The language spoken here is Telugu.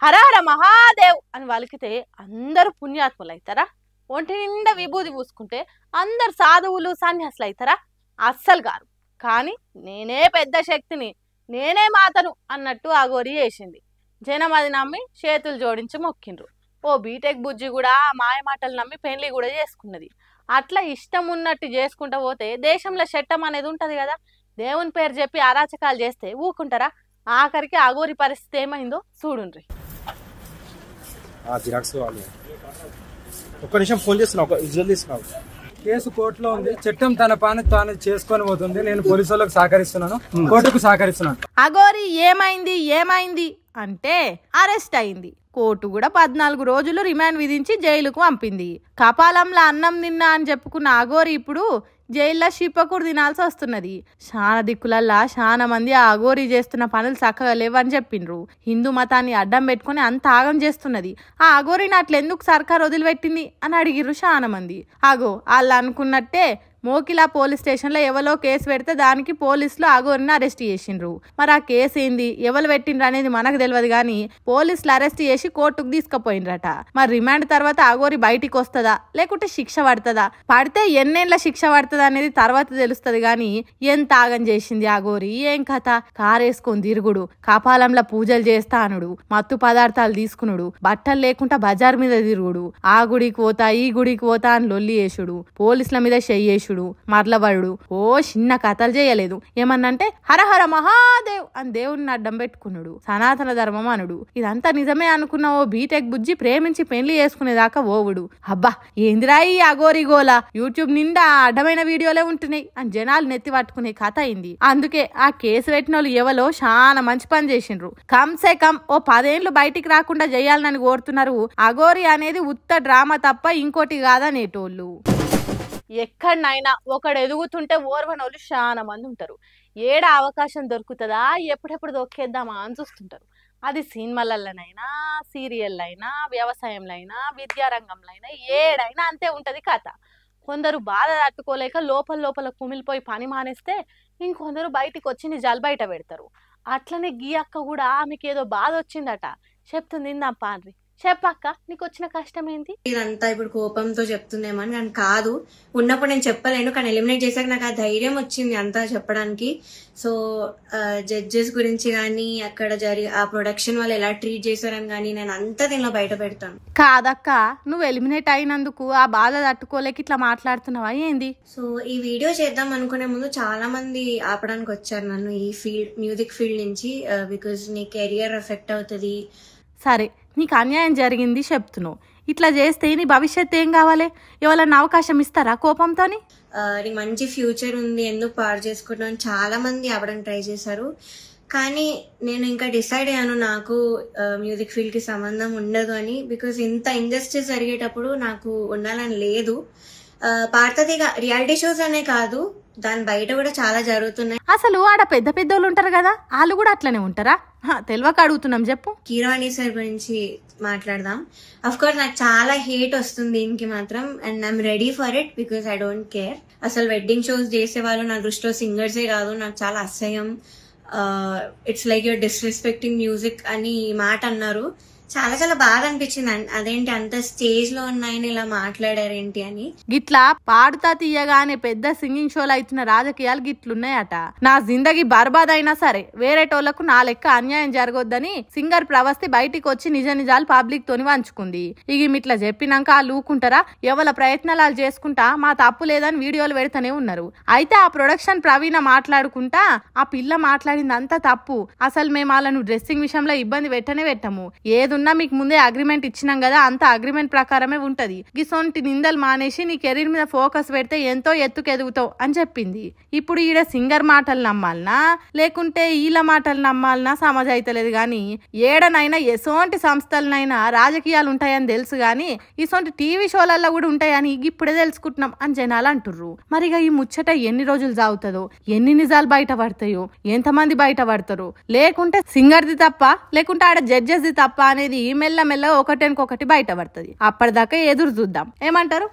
హర హర మహాదేవ్ అని వలికితే అందరూ పుణ్యాత్ములు అవుతారా? ఒంటి నిండా విభూది పూసుకుంటే అందరు సాధువులు సన్యాసులు అవుతారా? అస్సలు గారు. కానీ నేనే పెద్ద శక్తిని, నేనే మాతను అన్నట్టు అఘోరి చేసింది. జనం అది నమ్మి చేతులు జోడించి మొక్కిండ్రు. ఓ బీటెక్ బుజ్జి కూడా మాయ మాటలు నమ్మి పెళ్లి కూడా చేసుకున్నది. అట్లా ఇష్టం ఉన్నట్టు చేసుకుంటూ పోతే దేశంలో చట్టం అనేది ఉంటది కదా. దేవుని పేరు చెప్పి అరాచకాలు చేస్తే ఊకుంటారా? ఆఖరికి అఘోరి పరిస్థితి ఏమైందో చూడుండ్రి. ఒక్క నిమిషం ఫోన్ చేస్తున్నావు. కేసు కోర్టులో ఉంది. చట్టం తన పని తాను చేసుకొని పోతుంది. నేను పోలీసు వాళ్ళకు సహకరిస్తున్నాను, కోర్టుకు సహకరిస్తున్నాను. అఘోరి ఏమైంది అంటే అరెస్ట్ అయింది. కోర్టు కూడా 14 రోజులు రిమాండ్ విధించి జైలుకు పంపింది. కపాలంలో అన్నం తిన్నా అని చెప్పుకున్న అఘోరి ఇప్పుడు జైల్లో షిప్పకూడు తినాల్సి వస్తున్నది. చాలా దిక్కులల్లా చాలా మంది ఆ అఘోరి చేస్తున్న పనులు చక్కగా లేవని చెప్పిండ్రు. హిందూ మతాన్ని అడ్డం పెట్టుకుని అంత ఆగం చేస్తున్నది. ఆ అఘోరిని అట్లెందుకు సర్కార్ వదిలిపెట్టింది అని అడిగిర్రు చాలా మంది. అగో వాళ్ళు అనుకున్నట్టే మోకిలా పోలీస్ స్టేషన్లో ఎవరో కేసు పెడితే దానికి పోలీసులు అఘోరిని అరెస్ట్ చేసిండ్రు. మరి ఆ కేసు ఏంది, ఎవరు పెట్టిండ్రు అనేది మనకు తెలియదు కానీ పోలీసులు అరెస్ట్ చేసి కోర్టుకు తీసుకుపోయిండ్రట. మరి రిమాండ్ తర్వాత అఘోరి బయటికి వస్తుందా లేకుంటే శిక్ష పడుతుందా, పడితే ఎన్నేళ్ల శిక్ష పడుతుందా అనేది తర్వాత తెలుస్తుంది. కానీ ఎంత ఆగం చేసింది అఘోరి. ఏం కథ, కారేసుకొని తిరుగుడు, కపాలంలో పూజలు చేస్తా అనుడు, మత్తు పదార్థాలు తీసుకునుడు, బట్టలు లేకుండా బజార్ మీద తిరుగుడు, ఆ గుడికి పోతా ఈ గుడికి పోతా అని లొల్లి వేసుడు, పోలీసుల మీద చెయ్యేసుడు, మరలబడు. ఓ చిన్న కథలు చేయలేదు. ఏమన్నంటే హర హర మహాదేవ్ అని దేవుడిని అడ్డం పెట్టుకున్నాడు. సనాతన ధర్మం అనుడు. ఇదంతా నిజమే అనుకున్న ఓ బీటెక్ బుజ్జి ప్రేమించి పెళ్లి చేసుకునేదాకా ఓవుడు. అబ్బా ఏందిరా ఈ అఘోరి గోల, యూట్యూబ్ నిండా అడ్డమైన వీడియోలే ఉంటున్నాయి అని జనాలు నెత్తి పట్టుకునే కథ అయింది. అందుకే ఆ కేసు పెట్టిన వాళ్ళు ఎవరో చాలా మంచి పని చేసిండ్రు. కమ్సే కమ్ ఓ 10 ఏళ్లు బయటికి రాకుండా చేయాలని కోరుతున్నారు. అఘోరి అనేది ఉత్త డ్రామా తప్ప ఇంకోటి కాదనేటోళ్ళు. ఎక్కడనైనా ఒకడు ఎదుగుతుంటే ఓర్వనోళ్ళు చాలా మంది ఉంటారు. ఏడ అవకాశం దొరుకుతుందా ఎప్పుడెప్పుడు దొక్కేద్దామా అని చూస్తుంటారు. అది సినిమాలలోనైనా, సీరియల్ అయినా, వ్యవసాయంలో అయినా, విద్యారంగంలో అయినా, ఏడైనా అంతే ఉంటది కథ. కొందరు బాధ తట్టుకోలేక లోపల కుమిలిపోయి పని మానేస్తే ఇంకొందరు బయటికి వచ్చి నిజాలు బయట పెడతారు. అట్లనే గీ అక్క కూడా ఆమెకి ఏదో బాధ వచ్చిందట, చెప్తుంది ఇందాం పాన్రి. చెప్పక్క నీకు వచ్చిన కష్టం ఏంటి? ఇదంతా ఇప్పుడు కోపంతో చెప్తుందేమని కానీ కాదు, ఉన్నప్పుడు నేను చెప్పలేను. కానీ ఎలిమినేట్ చేశాక నాకు ఆ ధైర్యం వచ్చింది అంతా చెప్పడానికి. సో జడ్జెస్ గురించి కానీ అక్కడ ఆ ప్రొడక్షన్ వాళ్ళు ఎలా ట్రీట్ చేశారని కానీ నేను అంతా దీనిలో బయట పెడతాను. కాదక్క, నువ్వు ఎలిమినేట్ అయినందుకు ఆ బాధ తట్టుకోలేక ఇట్లా మాట్లాడుతున్నావా ఏంది? సో ఈ వీడియో చేద్దాం అనుకునే ముందు చాలా మంది ఆపడానికి వచ్చారు నన్ను ఈ మ్యూజిక్ ఫీల్డ్ నుంచి. బికాజ్ నీ కెరియర్ ఎఫెక్ట్ అవుతుంది. సరే, నీకు అన్యాయం జరిగింది చెప్తున్నావు. ఇట్లా చేస్తే నీ భవిష్యత్తు ఏం కావాలి? ఎవరన్నా అవకాశం ఇస్తారా కోపంతోని? నీకు మంచి ఫ్యూచర్ ఉంది, ఎందుకు పాడు చేసుకుంటావు చాలా మంది ఆపడానికి ట్రై చేశారు. కానీ నేను ఇంకా డిసైడ్ అయ్యాను నాకు మ్యూజిక్ ఫీల్డ్ కి సంబంధం ఉండదు అని. బికాస్ ఇంత ఇండస్ట్రీస్ జరిగేటప్పుడు నాకు ఉండాలని లేదు. పాడుతుంది రియాలిటీ షోస్ అనే కాదు, దాని బయట కూడా చాలా జరుగుతున్నాయి. అసలు ఆడ పెద్ద పెద్దోళ్ళు ఉంటారు కదా, వాళ్ళు కూడా అట్లనే ఉంటారా? తెలియక అడుగుతున్నాం, చెప్పు. కీరవాణి సార్ గురించి మాట్లాడదాం. అఫ్ కోర్స్ నాకు చాలా హేట్ వస్తుంది దీనికి మాత్రం, and I'm ready for it because I don't care. అసలు వెడ్డింగ్ షోస్ చేసే వాళ్ళు నా దృష్టిలో సింగర్సే కాదు, నాకు చాలా అసహ్యం. It's like you're disrespecting music అని మాట అన్నారు. చాలా చాలా బాధ అనిపించింది. అదేంటి అంత స్టేజ్ లో ఉన్నాయని ఇలా మాట్లాడారేంటి అని. గిట్లా పాడుతా తీయగానే పెద్ద సింగింగ్ షోలు అవుతున్న రాజకీయాలు గిట్లున్నాయట. నా జిందగీ బర్బాద్ అయినా సరే వేరేటోళ్లకు నా లెక్క అన్యాయం జరగొద్దని సింగర్ ప్రవస్తి బయటికి వచ్చి నిజ నిజాలు పబ్లిక్ తోని వంచుకుంది. ఇక ఇట్లా చెప్పినాక వాళ్ళు ఊకుంటారా? ఎవరి ప్రయత్నాలు చేసుకుంటా మా తప్పు లేదని వీడియోలు పెడతానే ఉన్నారు. అయితే ఆ ప్రొడక్షన్ ప్రవీణ మాట్లాడుకుంటా ఆ పిల్ల మాట్లాడింది అంతా తప్పు, అసలు మేము వాళ్ళను డ్రెస్సింగ్ విషయంలో ఇబ్బంది పెట్టము, ఏదున్నా మీకు ముందే అగ్రిమెంట్ ఇచ్చినాం కదా, అంత అగ్రిమెంట్ ప్రకారమే ఉంటది, గిసొంటి నిందలు మానేసి నీ కెరీర్ మీద ఫోకస్ పెడితే ఎంతో ఎత్తుకెదుగుతావు అని చెప్పింది. ఇప్పుడు ఈడ సింగర్ మాటలు నమ్మాలనా లేకుంటే వీళ్ళ మాటలు నమ్మాలనా సమజ్ అయితలేదు. గాని ఏడనైనా ఎసోంటి సంస్థలనైనా రాజకీయాలు ఉంటాయని తెలుసు గాని ఇసోంటి టీవీ షోలలో కూడా ఉంటాయని ఇప్పుడే తెలుసుకుంటున్నాం అని జనాలు అంటుర్రు. మరిగా ఈ ముచ్చట ఎన్ని రోజులు సాగుతుందో, ఎన్ని నిజాలు బయట పడతాయో, ఎంతమంది బయట పడతారో, లేకుంటే సింగర్ది తప్ప లేకుంటే ఆడ జడ్జెస్ది తప్ప అనేది మెల్ల మెల్లగా ఒకటెనకొకటి బయట పడుతుంది. అప్పటిదాకా ఎదురు చూద్దాం. ఏమంటారు?